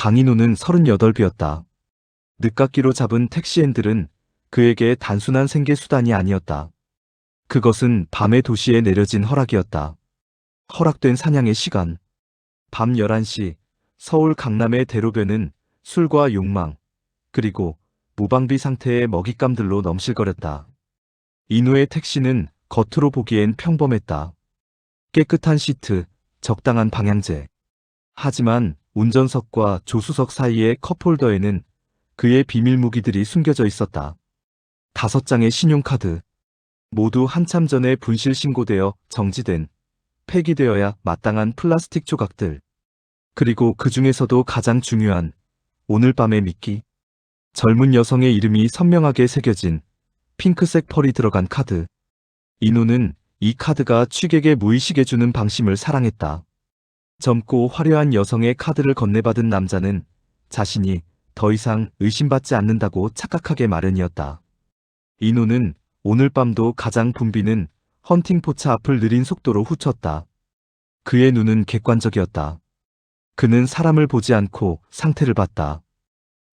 강인호는 38이었다. 늦깎이로 잡은 택시 핸들은 그에게 단순한 생계수단이 아니었다. 그것은 밤의 도시에 내려진 허락이었다. 허락된 사냥의 시간. 밤 11시, 서울 강남의 대로변은 술과 욕망, 그리고 무방비 상태의 먹잇감들로 넘실거렸다. 인우의 택시는 겉으로 보기엔 평범했다. 깨끗한 시트, 적당한 방향제. 하지만 운전석과 조수석 사이의 컵홀더에는 그의 비밀 무기들이 숨겨져 있었다. 5장의 신용카드. 모두 한참 전에 분실 신고되어 정지된, 폐기되어야 마땅한 플라스틱 조각들. 그리고 그 중에서도 가장 중요한 오늘 밤의 미끼. 젊은 여성의 이름이 선명하게 새겨진 핑크색 펄이 들어간 카드. 인우는 이 카드가 취객의 무의식에 주는 방심을 사랑했다. 젊고 화려한 여성의 카드를 건네받은 남자는 자신이 더 이상 의심받지 않는다고 착각하게 마련이었다. 인우는 오늘 밤도 가장 붐비는 헌팅포차 앞을 느린 속도로 후쳤다. 그의 눈은 객관적이었다. 그는 사람을 보지 않고 상태를 봤다.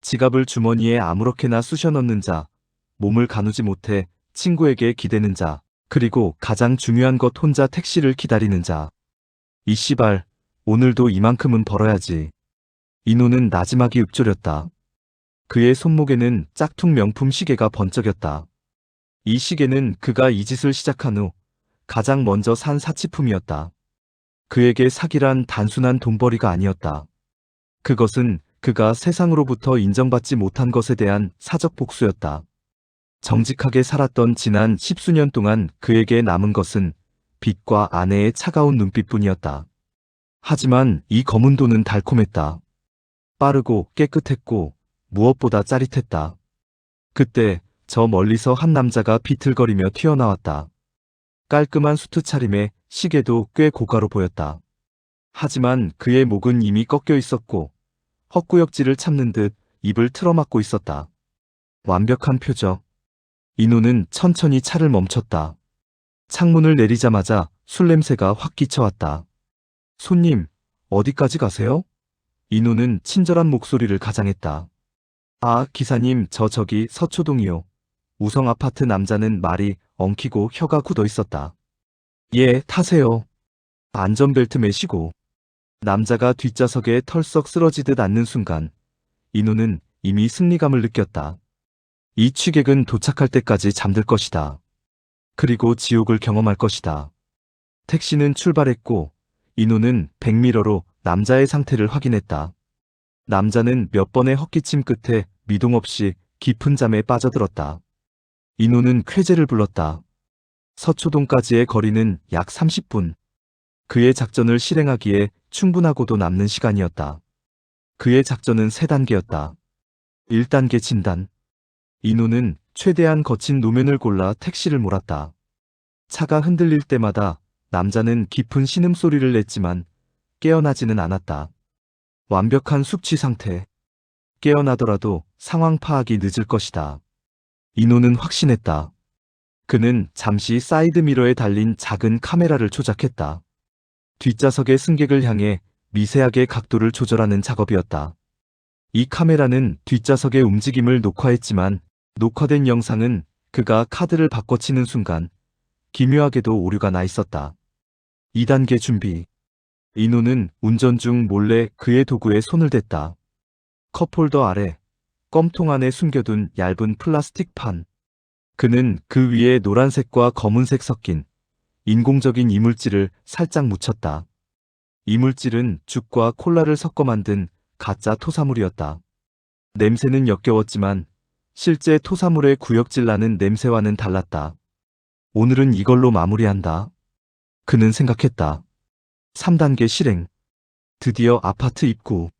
지갑을 주머니에 아무렇게나 쑤셔 넣는 자, 몸을 가누지 못해 친구에게 기대는 자, 그리고 가장 중요한 것 혼자 택시를 기다리는 자. 이 씨발, 오늘도 이만큼은 벌어야지. 인호는 나지막이 읊조렸다. 그의 손목에는 짝퉁 명품 시계가 번쩍였다. 이 시계는 그가 이 짓을 시작한 후 가장 먼저 산 사치품이었다. 그에게 사기란 단순한 돈벌이가 아니었다. 그것은 그가 세상으로부터 인정받지 못한 것에 대한 사적 복수였다. 정직하게 살았던 지난 10수년 동안 그에게 남은 것은 빚과 아내의 차가운 눈빛뿐이었다. 하지만 이 검은 돈은 달콤했다. 빠르고 깨끗했고 무엇보다 짜릿했다. 그때 저 멀리서 한 남자가 비틀거리며 튀어나왔다. 깔끔한 수트 차림에 시계도 꽤 고가로 보였다. 하지만 그의 목은 이미 꺾여 있었고 헛구역질을 참는 듯 입을 틀어막고 있었다. 완벽한 표적. 인호는 천천히 차를 멈췄다. 창문을 내리자마자 술 냄새가 확 끼쳐왔다. 손님, 어디까지 가세요? 인호는 친절한 목소리를 가장했다. 아, 기사님, 저기 서초동이요. 우성 아파트. 남자는 말이 엉키고 혀가 굳어 있었다. 예, 타세요. 안전벨트 매시고. 남자가 뒷좌석에 털썩 쓰러지듯 앉는 순간 인호는 이미 승리감을 느꼈다. 이 취객은 도착할 때까지 잠들 것이다. 그리고 지옥을 경험할 것이다. 택시는 출발했고 인호는 백미러로 남자의 상태를 확인했다. 남자는 몇 번의 헛기침 끝에 미동 없이 깊은 잠에 빠져들었다. 인호는 쾌재를 불렀다. 서초동까지의 거리는 약 30분. 그의 작전을 실행하기에 충분하고도 남는 시간이었다. 그의 작전은 3단계였다. 1단계 진단. 인호는 최대한 거친 노면을 골라 택시를 몰았다. 차가 흔들릴 때마다 남자는 깊은 신음소리를 냈지만 깨어나지는 않았다. 완벽한 숙취 상태. 깨어나더라도 상황 파악이 늦을 것이다. 인호는 확신했다. 그는 잠시 사이드미러에 달린 작은 카메라를 조작했다. 뒷좌석의 승객을 향해 미세하게 각도를 조절하는 작업이었다. 이 카메라는 뒷좌석의 움직임을 녹화했지만 녹화된 영상은 그가 카드를 바꿔치는 순간 기묘하게도 오류가 나 있었다. 2단계 준비. 인호는 운전 중 몰래 그의 도구에 손을 댔다. 컵홀더 아래 껌통 안에 숨겨둔 얇은 플라스틱 판. 그는 그 위에 노란색과 검은색 섞인 인공적인 이물질을 살짝 묻혔다. 이물질은 죽과 콜라를 섞어 만든 가짜 토사물이었다. 냄새는 역겨웠지만 실제 토사물의 구역질 나는 냄새와는 달랐다. 오늘은 이걸로 마무리한다. 그는 생각했다. 3단계 실행. 드디어 아파트 입구.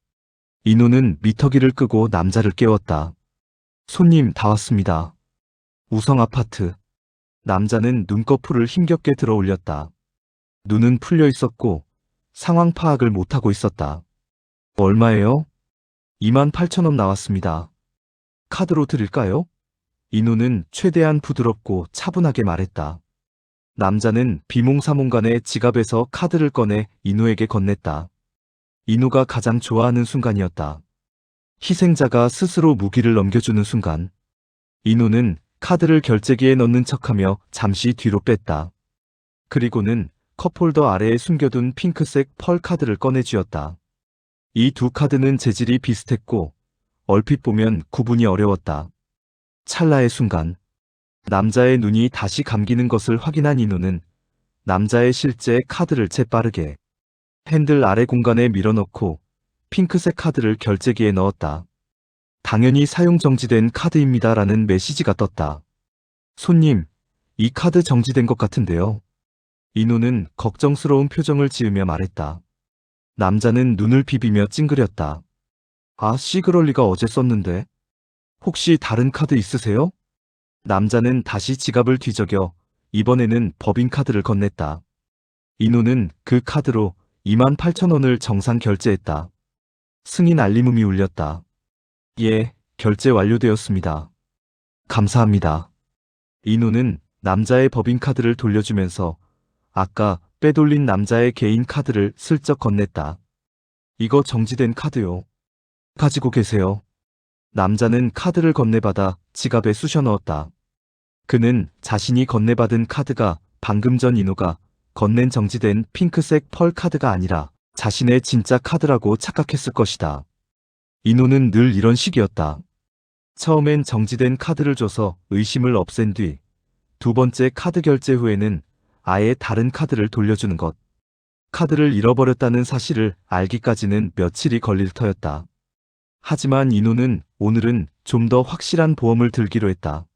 인호는 미터기를 끄고 남자를 깨웠다. 손님 다 왔습니다. 우성 아파트. 남자는 눈꺼풀을 힘겹게 들어 올렸다. 눈은 풀려 있었고 상황 파악을 못하고 있었다. 얼마예요? 28,000원 나왔습니다. 카드로 드릴까요? 인호는 최대한 부드럽고 차분하게 말했다. 남자는 비몽사몽간에 지갑에서 카드를 꺼내 인호에게 건넸다. 인호가 가장 좋아하는 순간이었다. 희생자가 스스로 무기를 넘겨주는 순간 인호는 카드를 결제기에 넣는 척하며 잠시 뒤로 뺐다. 그리고는 컵홀더 아래에 숨겨둔 핑크색 펄 카드를 꺼내 쥐었다. 이 두 카드는 재질이 비슷했고 얼핏 보면 구분이 어려웠다. 찰나의 순간 남자의 눈이 다시 감기는 것을 확인한 인호는 남자의 실제 카드를 재빠르게 핸들 아래 공간에 밀어넣고 핑크색 카드를 결제기에 넣었다. 당연히 사용 정지된 카드입니다라는 메시지가 떴다. 손님, 이 카드 정지된 것 같은데요. 인호는 걱정스러운 표정을 지으며 말했다. 남자는 눈을 비비며 찡그렸다. 아, 그럴 리가 어제 썼는데. 혹시 다른 카드 있으세요? 남자는 다시 지갑을 뒤적여 이번에는 법인카드를 건넸다. 인호는 그 카드로 28,000원을 정상 결제했다. 승인 알림음이 울렸다. 예, 결제 완료되었습니다. 감사합니다. 인호는 남자의 법인카드를 돌려주면서 아까 빼돌린 남자의 개인 카드를 슬쩍 건넸다. 이거 정지된 카드요. 가지고 계세요. 남자는 카드를 건네받아 지갑에 쑤셔 넣었다. 그는 자신이 건네받은 카드가 방금 전 인호가 건넨 정지된 핑크색 펄 카드가 아니라 자신의 진짜 카드라고 착각했을 것이다. 인호는 늘 이런 식이었다. 처음엔 정지된 카드를 줘서 의심을 없앤 뒤 두 번째 카드 결제 후에는 아예 다른 카드를 돌려주는 것. 카드를 잃어버렸다는 사실을 알기까지는 며칠이 걸릴 터였다. 하지만 인호는 오늘은 좀 더 확실한 보험을 들기로 했다.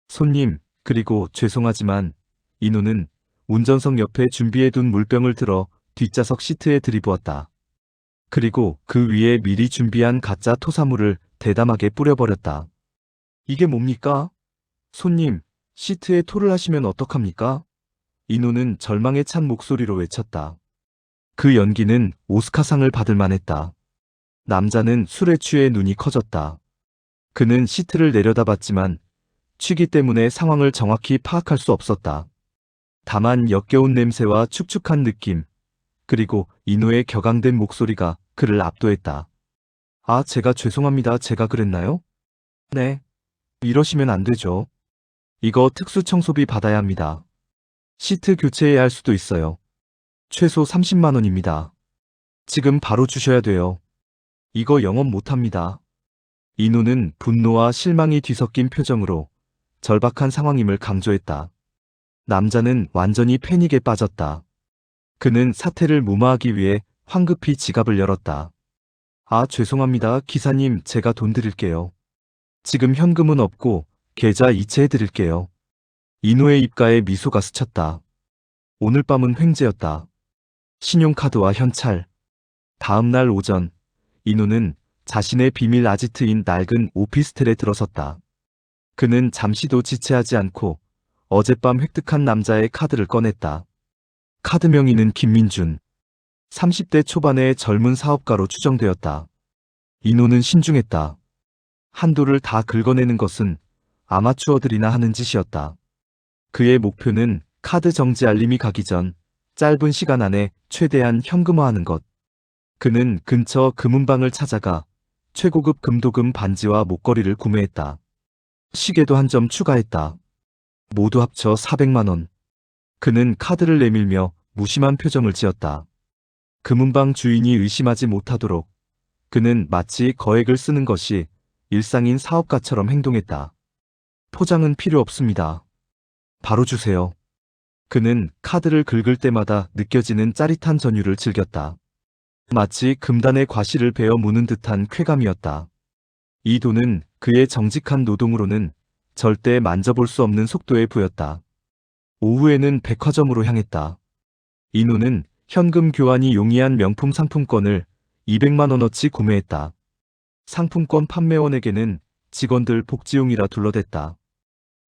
손님, 그리고 죄송하지만 인호는 운전석 옆에 준비해둔 물병을 들어 뒷좌석 시트에 들이부었다. 그리고 그 위에 미리 준비한 가짜 토사물을 대담하게 뿌려버렸다. 이게 뭡니까? 손님, 시트에 토를 하시면 어떡합니까? 인호는 절망에 찬 목소리로 외쳤다. 그 연기는 오스카상을 받을 만했다. 남자는 술에 취해 눈이 커졌다. 그는 시트를 내려다봤지만 취기 때문에 상황을 정확히 파악할 수 없었다. 다만 역겨운 냄새와 축축한 느낌, 그리고 인호의 격앙된 목소리가 그를 압도했다. 아, 제가 죄송합니다. 제가 그랬나요? 네. 이러시면 안 되죠. 이거 특수 청소비 받아야 합니다. 시트 교체해야 할 수도 있어요. 최소 30만 원입니다. 지금 바로 주셔야 돼요. 이거 영업 못합니다. 인호는 분노와 실망이 뒤섞인 표정으로 절박한 상황임을 강조했다. 남자는 완전히 패닉에 빠졌다. 그는 사태를 무마하기 위해 황급히 지갑을 열었다. 아, 죄송합니다. 기사님, 제가 돈 드릴게요. 지금 현금은 없고 계좌 이체해 드릴게요. 인호의 입가에 미소가 스쳤다. 오늘 밤은 횡재였다. 신용카드와 현찰. 다음 날 오전, 인호는 자신의 비밀 아지트인 낡은 오피스텔에 들어섰다. 그는 잠시도 지체하지 않고 어젯밤 획득한 남자의 카드를 꺼냈다. 카드 명의는 김민준. 30대 초반의 젊은 사업가로 추정되었다. 인호는 신중했다. 한도를 다 긁어내는 것은 아마추어들이나 하는 짓이었다. 그의 목표는 카드 정지 알림이 가기 전 짧은 시간 안에 최대한 현금화하는 것. 그는 근처 금은방을 찾아가 최고급 금도금 반지와 목걸이를 구매했다. 시계도 한 점 추가했다. 모두 합쳐 400만 원. 그는 카드를 내밀며 무심한 표정을 지었다. 금은방 주인이 의심하지 못하도록 그는 마치 거액을 쓰는 것이 일상인 사업가처럼 행동했다. 포장은 필요 없습니다. 바로 주세요. 그는 카드를 긁을 때마다 느껴지는 짜릿한 전율을 즐겼다. 마치 금단의 과실을 베어 무는 듯한 쾌감이었다. 이 돈은 그의 정직한 노동으로는 절대 만져볼 수 없는 속도에 보였다. 오후에는 백화점으로 향했다. 인호는 현금 교환이 용이한 명품 상품권을 200만 원어치 구매했다. 상품권 판매원에게는 직원들 복지용이라 둘러댔다.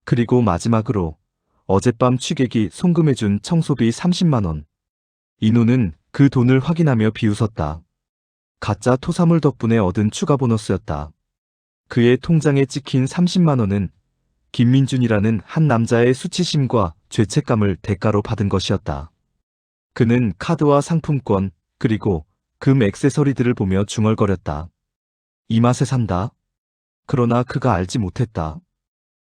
그리고 마지막으로 어젯밤 취객이 송금해준 청소비 30만 원. 인호는 그 돈을 확인하며 비웃었다. 가짜 토사물 덕분에 얻은 추가 보너스였다. 그의 통장에 찍힌 30만 원은 김민준이라는 한 남자의 수치심과 죄책감을 대가로 받은 것이었다. 그는 카드와 상품권, 그리고 금 액세서리들을 보며 중얼거렸다. 이 맛에 산다. 그러나 그가 알지 못했다.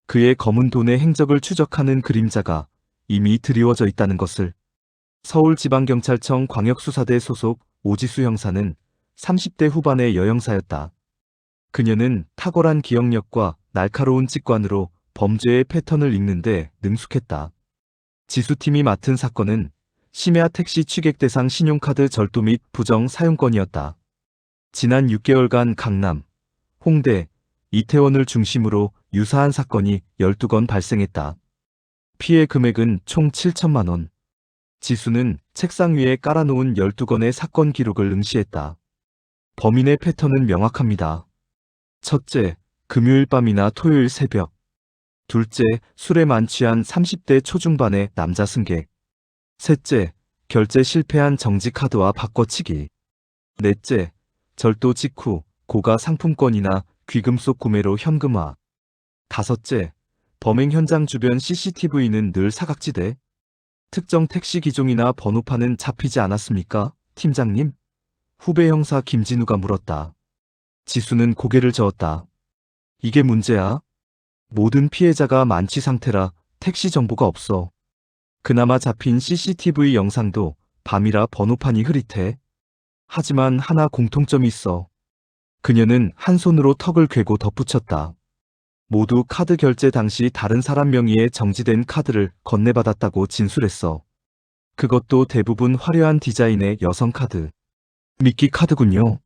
그의 검은 돈의 행적을 추적하는 그림자가 이미 드리워져 있다는 것을. 서울지방경찰청 광역수사대 소속 오지수 형사는 30대 후반의 여형사였다. 그녀는 탁월한 기억력과 날카로운 직관으로 범죄의 패턴을 읽는데 능숙했다. 지수팀이 맡은 사건은 심야 택시 취객 대상 신용카드 절도 및 부정 사용건이었다. 지난 6개월간 강남, 홍대, 이태원을 중심으로 유사한 사건이 12건 발생했다. 피해 금액은 총 7천만 원. 지수는 책상 위에 깔아놓은 12건의 사건 기록을 응시했다. 범인의 패턴은 명확합니다. 첫째, 금요일 밤이나 토요일 새벽. 둘째, 술에 만취한 30대 초중반의 남자 승객. 셋째, 결제 실패한 정지카드와 바꿔치기. 넷째, 절도 직후 고가 상품권이나 귀금속 구매로 현금화. 다섯째, 범행 현장 주변 CCTV는 늘 사각지대. 특정 택시 기종이나 번호판은 잡히지 않았습니까, 팀장님? 후배 형사 김진우가 물었다. 지수는 고개를 저었다. 이게 문제야. 모든 피해자가 만취 상태라 택시 정보가 없어. 그나마 잡힌 CCTV 영상도 밤이라 번호판이 흐릿해. 하지만 하나 공통점이 있어. 그녀는 한 손으로 턱을 괴고 덧붙였다. 모두 카드 결제 당시 다른 사람 명의의 정지된 카드를 건네받았다고 진술했어. 그것도 대부분 화려한 디자인의 여성 카드. 미끼 카드군요.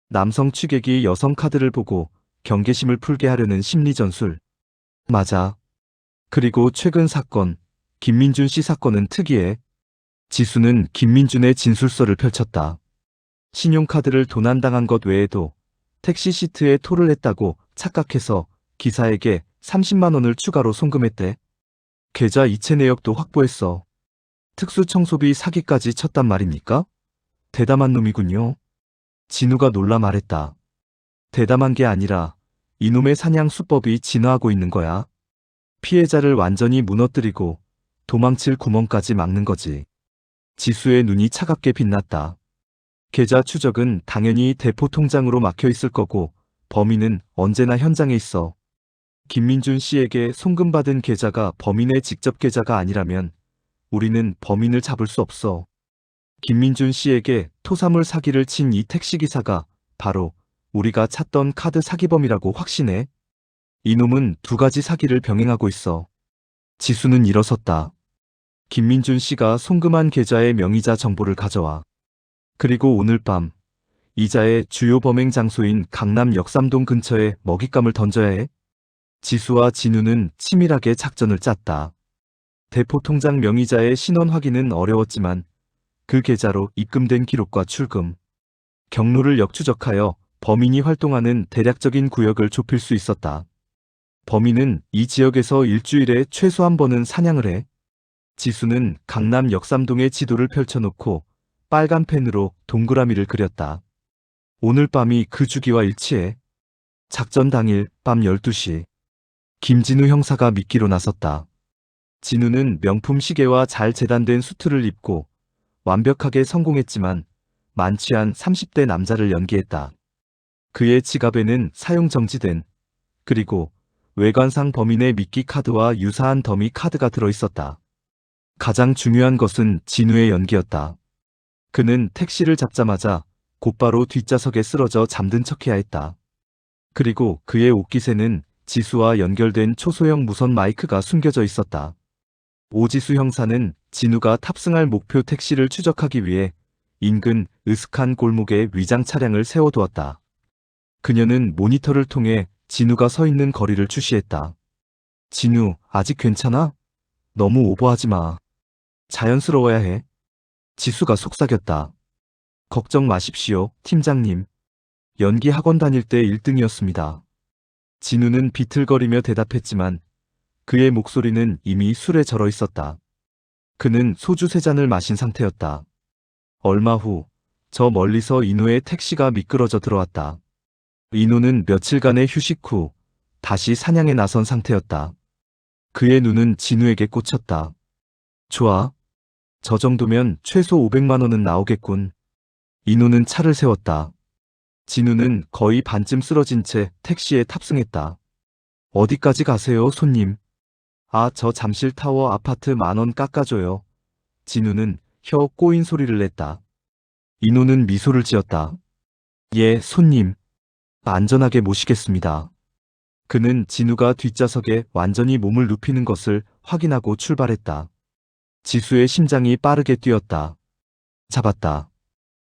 남성 취객이 여성 카드를 보고 경계심을 풀게 하려는 심리 전술. 맞아. 그리고 최근 사건, 김민준 씨 사건은 특이해. 지수는 김민준의 진술서를 펼쳤다. 신용카드를 도난당한 것 외에도 택시 시트에 토를 했다고 착각해서 기사에게 30만 원을 추가로 송금했대. 계좌 이체 내역도 확보했어. 특수청소비 사기까지 쳤단 말입니까? 대담한 놈이군요. 진우가 놀라 말했다. 대담한 게 아니라 이놈의 사냥 수법이 진화하고 있는 거야. 피해자를 완전히 무너뜨리고 도망칠 구멍까지 막는 거지. 지수의 눈이 차갑게 빛났다. 계좌 추적은 당연히 대포 통장으로 막혀 있을 거고 범인은 언제나 현장에 있어. 김민준 씨에게 송금받은 계좌가 범인의 직접 계좌가 아니라면 우리는 범인을 잡을 수 없어. 김민준 씨에게 토사물 사기를 친 이 택시기사가 바로 우리가 찾던 카드 사기범이라고 확신해. 이놈은 두 가지 사기를 병행하고 있어. 지수는 일어섰다. 김민준 씨가 송금한 계좌의 명의자 정보를 가져와. 그리고 오늘 밤 이자의 주요 범행 장소인 강남 역삼동 근처에 먹잇감을 던져야 해. 지수와 진우는 치밀하게 작전을 짰다. 대포 통장 명의자의 신원 확인은 어려웠지만 그 계좌로 입금된 기록과 출금, 경로를 역추적하여 범인이 활동하는 대략적인 구역을 좁힐 수 있었다. 범인은 이 지역에서 일주일에 최소 한 번은 사냥을 해. 지수는 강남 역삼동의 지도를 펼쳐놓고 빨간 펜으로 동그라미를 그렸다. 오늘 밤이 그 주기와 일치해. 작전 당일 밤 12시. 김진우 형사가 미끼로 나섰다. 진우는 명품 시계와 잘 재단된 수트를 입고 완벽하게 성공했지만 만취한 30대 남자를 연기했다. 그의 지갑에는 사용 정지된 그리고 외관상 범인의 미끼 카드와 유사한 더미 카드가 들어있었다. 가장 중요한 것은 진우의 연기였다. 그는 택시를 잡자마자 곧바로 뒷좌석에 쓰러져 잠든 척해야 했다. 그리고 그의 옷깃에는 지수와 연결된 초소형 무선 마이크가 숨겨져 있었다. 오지수 형사는 진우가 탑승할 목표 택시를 추적하기 위해 인근 으슥한 골목에 위장 차량을 세워두었다. 그녀는 모니터를 통해 진우가 서 있는 거리를 추시했다. 진우, 아직 괜찮아? 너무 오버하지 마. 자연스러워야 해. 지수가 속삭였다. 걱정 마십시오, 팀장님. 연기 학원 다닐 때 1등이었습니다. 진우는 비틀거리며 대답했지만 그의 목소리는 이미 술에 절어 있었다. 그는 소주 3잔을 마신 상태였다. 얼마 후, 저 멀리서 인호의 택시가 미끄러져 들어왔다. 인호는 며칠간의 휴식 후 다시 사냥에 나선 상태였다. 그의 눈은 진우에게 꽂혔다. 좋아. 저 정도면 최소 500만 원은 나오겠군. 인호는 차를 세웠다. 진우는 거의 반쯤 쓰러진 채 택시에 탑승했다. 어디까지 가세요, 손님? 아, 저 잠실타워 아파트 10,000원 깎아줘요. 진우는 혀 꼬인 소리를 냈다. 인호는 미소를 지었다. 예, 손님. 안전하게 모시겠습니다. 그는 진우가 뒷좌석에 완전히 몸을 눕히는 것을 확인하고 출발했다. 지수의 심장이 빠르게 뛰었다. 잡았다.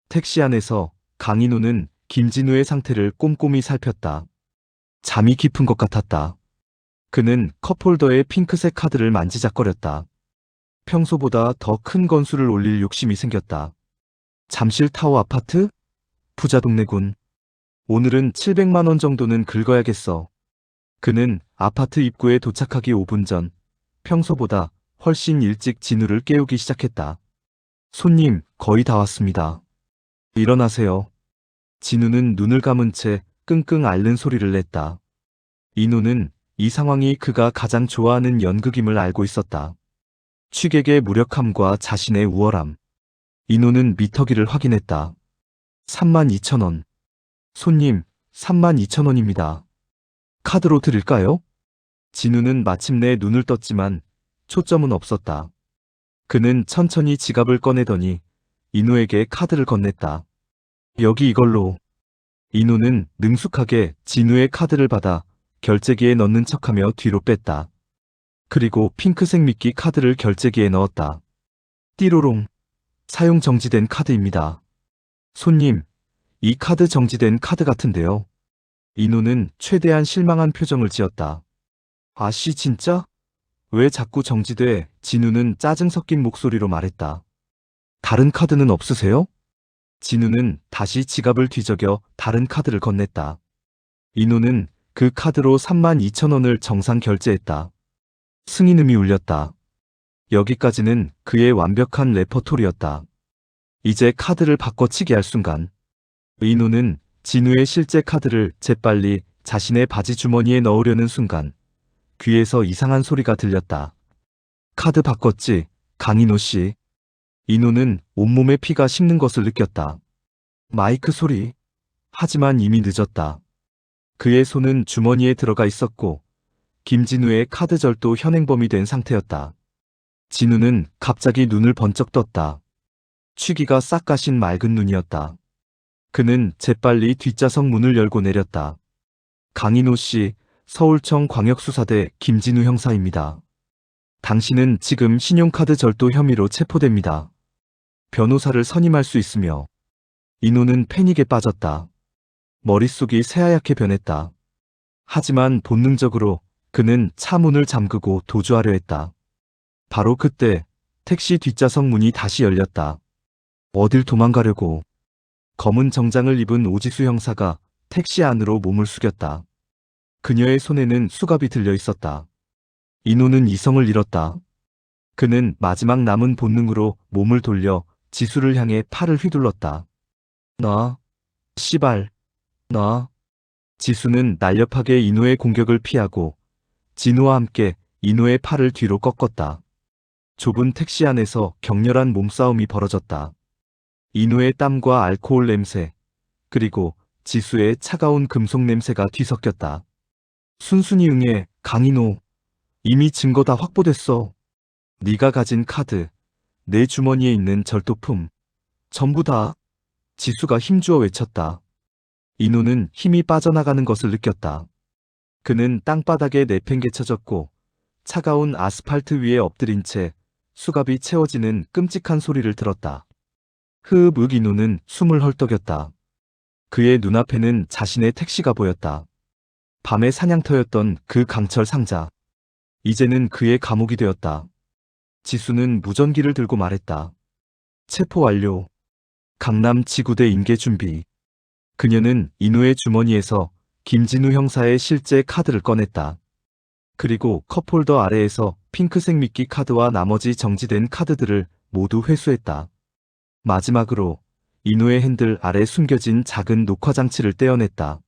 택시 안에서 강인호는 김진우의 상태를 꼼꼼히 살폈다. 잠이 깊은 것 같았다. 그는 컵홀더에 핑크색 카드를 만지작거렸다. 평소보다 더 큰 건수를 올릴 욕심이 생겼다. 잠실타워 아파트? 부자 동네군. 오늘은 700만 원 정도는 긁어야겠어. 그는 아파트 입구에 도착하기 5분 전, 평소보다 훨씬 일찍 진우를 깨우기 시작했다. 손님, 거의 다 왔습니다. 일어나세요. 진우는 눈을 감은 채 끙끙 앓는 소리를 냈다. 인호는 이 상황이 그가 가장 좋아하는 연극임을 알고 있었다. 취객의 무력함과 자신의 우월함. 인호는 미터기를 확인했다. 32,000원. 손님, 32,000원입니다. 카드로 드릴까요? 진우는 마침내 눈을 떴지만 초점은 없었다. 그는 천천히 지갑을 꺼내더니 인호에게 카드를 건넸다. 여기 이걸로. 인호는 능숙하게 진우의 카드를 받아 결제기에 넣는 척하며 뒤로 뺐다. 그리고 핑크색 미끼 카드를 결제기에 넣었다. 띠로롱. 사용 정지된 카드입니다. 손님, 이 카드 정지된 카드 같은데요. 인호는 최대한 실망한 표정을 지었다. 아씨 진짜? 왜 자꾸 정지돼? 진우는 짜증 섞인 목소리로 말했다. 다른 카드는 없으세요? 진우는 다시 지갑을 뒤적여 다른 카드를 건넸다. 인호는 그 카드로 32,000원을 정상 결제했다. 승인음이 울렸다. 여기까지는 그의 완벽한 레퍼토리였다. 이제 카드를 바꿔치기 할 순간 인호는 진우의 실제 카드를 재빨리 자신의 바지 주머니에 넣으려는 순간 귀에서 이상한 소리가 들렸다. 카드 바꿨지, 강인호 씨. 인호는 온몸에 피가 식는 것을 느꼈다. 마이크 소리. 하지만 이미 늦었다. 그의 손은 주머니에 들어가 있었고 김진우의 카드 절도 현행범이 된 상태였다. 진우는 갑자기 눈을 번쩍 떴다. 취기가 싹 가신 맑은 눈이었다. 그는 재빨리 뒷좌석 문을 열고 내렸다. 강인호 씨, 서울청 광역수사대 김진우 형사입니다. 당신은 지금 신용카드 절도 혐의로 체포됩니다. 변호사를 선임할 수 있으며. 인호는 패닉에 빠졌다. 머릿속이 새하얗게 변했다. 하지만 본능적으로 그는 차 문을 잠그고 도주하려 했다. 바로 그때 택시 뒷좌석 문이 다시 열렸다. 어딜 도망가려고. 검은 정장을 입은 오지수 형사가 택시 안으로 몸을 숙였다. 그녀의 손에는 수갑이 들려 있었다. 인호는 이성을 잃었다. 그는 마지막 남은 본능으로 몸을 돌려 지수를 향해 팔을 휘둘렀다. 나, 씨발, 나. 지수는 날렵하게 인호의 공격을 피하고 진우와 함께 인호의 팔을 뒤로 꺾었다. 좁은 택시 안에서 격렬한 몸싸움이 벌어졌다. 인호의 땀과 알코올 냄새, 그리고 지수의 차가운 금속 냄새가 뒤섞였다. 순순히 응해, 강인호. 이미 증거 다 확보됐어. 네가 가진 카드, 내 주머니에 있는 절도품, 전부 다. 지수가 힘주어 외쳤다. 인호는 힘이 빠져나가는 것을 느꼈다. 그는 땅바닥에 내팽개쳐졌고 차가운 아스팔트 위에 엎드린 채 수갑이 채워지는 끔찍한 소리를 들었다. 흐읍 인호는 숨을 헐떡였다. 그의 눈앞에는 자신의 택시가 보였다. 밤의 사냥터였던 그 강철 상자. 이제는 그의 감옥이 되었다. 지수는 무전기를 들고 말했다. 체포 완료. 강남 지구대 인계 준비. 그녀는 인호의 주머니에서 김진우 형사의 실제 카드를 꺼냈다. 그리고 컵홀더 아래에서 핑크색 미끼 카드와 나머지 정지된 카드들을 모두 회수했다. 마지막으로 인호의 핸들 아래 숨겨진 작은 녹화장치를 떼어냈다.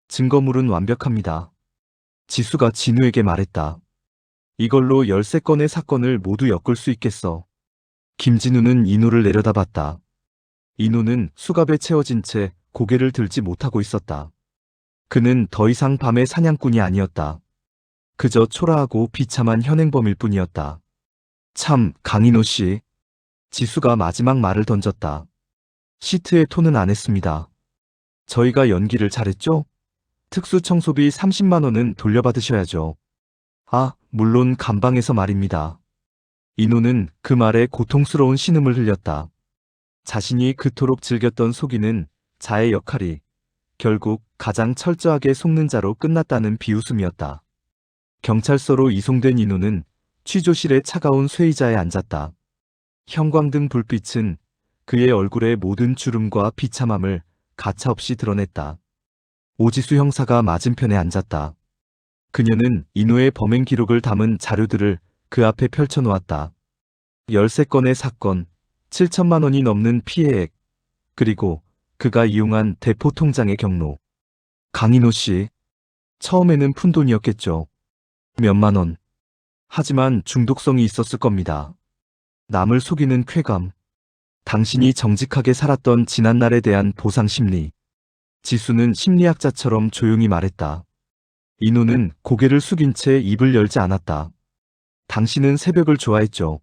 증거물은 완벽합니다. 지수가 진우에게 말했다. 이걸로 13건의 사건을 모두 엮을 수 있겠어. 김진우는 인호를 내려다봤다. 인호는 수갑에 채워진 채 고개를 들지 못하고 있었다. 그는 더 이상 밤의 사냥꾼이 아니었다. 그저 초라하고 비참한 현행범일 뿐이었다. 참, 강인호 씨. 지수가 마지막 말을 던졌다. 시트의 톤은 안 했습니다. 저희가 연기를 잘했죠? 특수 청소비 30만 원은 돌려받으셔야죠. 아, 물론 감방에서 말입니다. 인호는 그 말에 고통스러운 신음을 흘렸다. 자신이 그토록 즐겼던 속이는 자의 역할이 결국 가장 철저하게 속는 자로 끝났다는 비웃음이었다. 경찰서로 이송된 인호는 취조실의 차가운 쇠의자에 앉았다. 형광등 불빛은 그의 얼굴의 모든 주름과 비참함을 가차없이 드러냈다. 오지수 형사가 맞은편에 앉았다. 그녀는 인호의 범행 기록을 담은 자료들을 그 앞에 펼쳐놓았다. 13건의 사건, 7천만 원이 넘는 피해액, 그리고 그가 이용한 대포 통장의 경로. 강인호 씨, 처음에는 푼돈이었겠죠. 몇만 원. 하지만 중독성이 있었을 겁니다. 남을 속이는 쾌감. 당신이 정직하게 살았던 지난날에 대한 보상 심리. 지수는 심리학자처럼 조용히 말했다. 인호는 고개를 숙인 채 입을 열지 않았다. 당신은 새벽을 좋아했죠.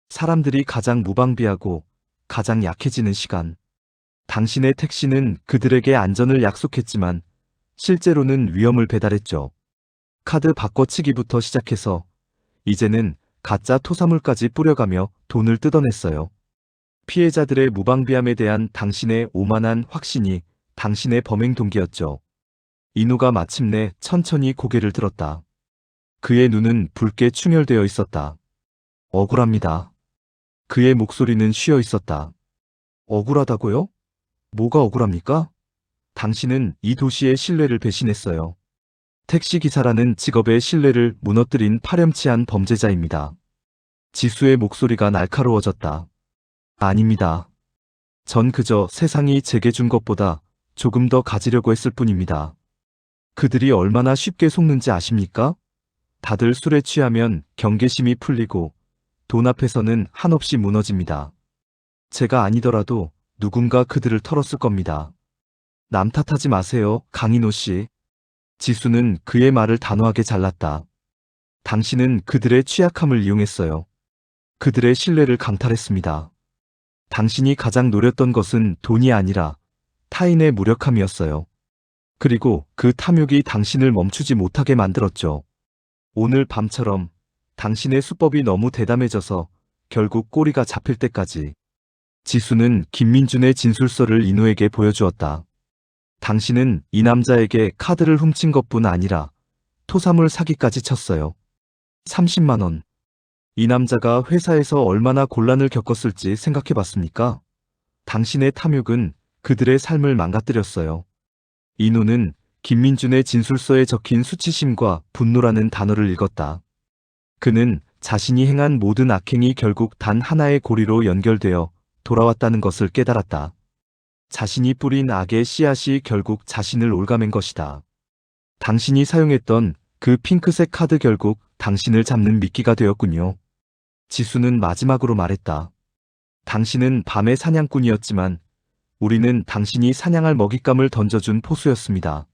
사람들이 가장 무방비하고 가장 약해지는 시간. 당신의 택시는 그들에게 안전을 약속했지만 실제로는 위험을 배달했죠. 카드 바꿔치기부터 시작해서 이제는 가짜 토사물까지 뿌려가며 돈을 뜯어냈어요. 피해자들의 무방비함에 대한 당신의 오만한 확신이 당신의 범행 동기였죠. 인호가 마침내 천천히 고개를 들었다. 그의 눈은 붉게 충혈되어 있었다. 억울합니다. 그의 목소리는 쉬어 있었다. 억울하다고요? 뭐가 억울합니까? 당신은 이 도시의 신뢰를 배신했어요. 택시기사라는 직업의 신뢰를 무너뜨린 파렴치한 범죄자입니다. 지수의 목소리가 날카로워졌다. 아닙니다. 전 그저 세상이 제게 준 것보다 조금 더 가지려고 했을 뿐입니다. 그들이 얼마나 쉽게 속는지 아십니까? 다들 술에 취하면 경계심이 풀리고 돈 앞에서는 한없이 무너집니다. 제가 아니더라도 누군가 그들을 털었을 겁니다. 남 탓하지 마세요, 강인호 씨. 지수는 그의 말을 단호하게 잘랐다. 당신은 그들의 취약함을 이용했어요. 그들의 신뢰를 강탈했습니다. 당신이 가장 노렸던 것은 돈이 아니라 타인의 무력함이었어요. 그리고 그 탐욕이 당신을 멈추지 못하게 만들었죠. 오늘 밤처럼 당신의 수법이 너무 대담해져서 결국 꼬리가 잡힐 때까지. 지수는 김민준의 진술서를 인호에게 보여주었다. 당신은 이 남자에게 카드를 훔친 것뿐 아니라 토사물 사기까지 쳤어요. 30만 원. 이 남자가 회사에서 얼마나 곤란을 겪었을지 생각해 봤습니까? 당신의 탐욕은 그들의 삶을 망가뜨렸어요. 인호는 김민준의 진술서에 적힌 수치심과 분노라는 단어를 읽었다. 그는 자신이 행한 모든 악행이 결국 단 하나의 고리로 연결되어 돌아왔다는 것을 깨달았다. 자신이 뿌린 악의 씨앗이 결국 자신을 올가맨 것이다. 당신이 사용했던 그 핑크색 카드 결국 당신을 잡는 미끼가 되었군요. 지수는 마지막으로 말했다. 당신은 밤의 사냥꾼이었지만 우리는 당신이 사냥할 먹잇감을 던져준 포수였습니다.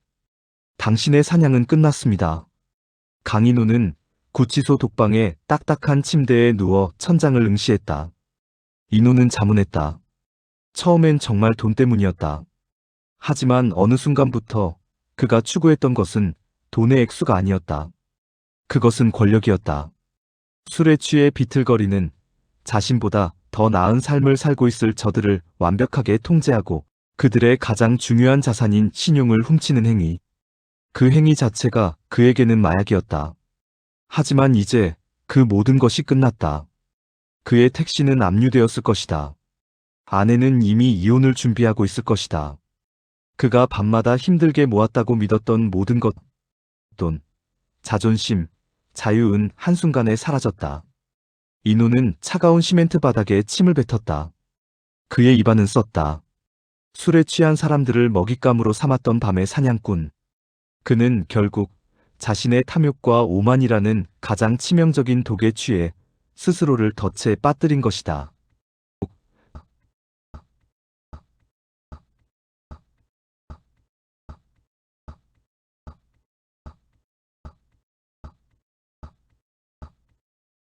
당신의 사냥은 끝났습니다. 강인호는 구치소 독방의 딱딱한 침대에 누워 천장을 응시했다. 인호는 자문했다. 처음엔 정말 돈 때문이었다. 하지만 어느 순간부터 그가 추구했던 것은 돈의 액수가 아니었다. 그것은 권력이었다. 술에 취해 비틀거리는 자신보다 더 나은 삶을 살고 있을 저들을 완벽하게 통제하고 그들의 가장 중요한 자산인 신용을 훔치는 행위. 그 행위 자체가 그에게는 마약이었다. 하지만 이제 그 모든 것이 끝났다. 그의 택시는 압류되었을 것이다. 아내는 이미 이혼을 준비하고 있을 것이다. 그가 밤마다 힘들게 모았다고 믿었던 모든 것, 돈, 자존심, 자유은 한순간에 사라졌다. 인호는 차가운 시멘트 바닥에 침을 뱉었다. 그의 입안은 썼다. 술에 취한 사람들을 먹잇감으로 삼았던 밤의 사냥꾼. 그는 결국 자신의 탐욕과 오만이라는 가장 치명적인 독에 취해 스스로를 덫에 빠뜨린 것이다.